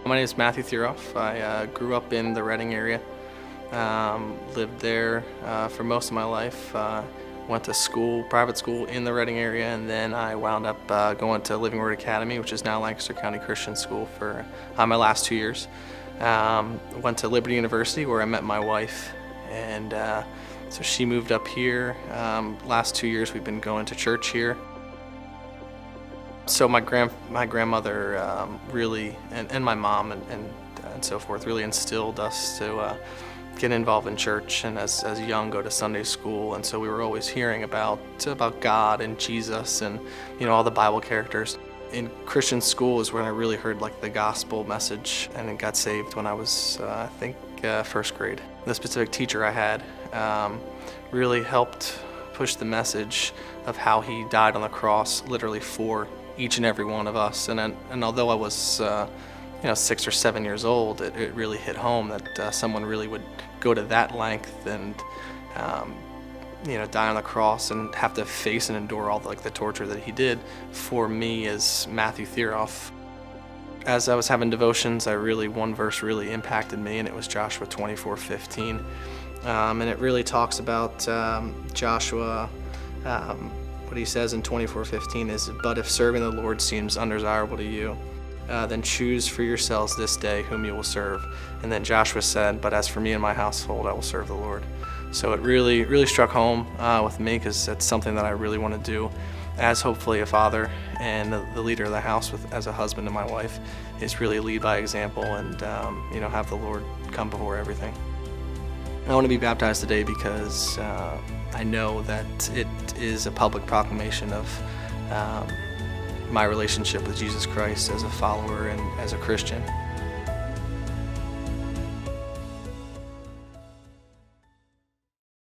My name is Matthew Thierolf. I grew up in the Reading area, lived there for most of my life. Went to school, private school in the Reading area, and then I wound up going to Living Word Academy, which is now Lancaster County Christian School, for my last 2 years. Went to Liberty University, where I met my wife, and so she moved up here. Last 2 years we've been going to church here. So my grandmother really, and my mom and so forth, really instilled us to get involved in church, and as young go to Sunday school. And so we were always hearing about God and Jesus and all the Bible characters. In Christian school is when I really heard like the gospel message, and I got saved when I was I think first grade. The specific teacher I had really helped push the message of how he died on the cross literally for each and every one of us. And although I was 6 or 7 years old, it really hit home that someone really would go to that length and die on the cross and have to face and endure all the torture that he did for me as Matthew Thierolf. As I was having devotions, one verse really impacted me, and it was Joshua 24:15, and it really talks about Joshua. What he says in 24:15 is, "But if serving the Lord seems undesirable to you, then choose for yourselves this day whom you will serve." And then Joshua said, "But as for me and my household, I will serve the Lord." So it really struck home with me, because it's something that I really want to do as hopefully a father and the leader of the house, as a husband to my wife, is really lead by example and have the Lord come before everything. I want to be baptized today because I know that it is a public proclamation of my relationship with Jesus Christ as a follower and as a Christian.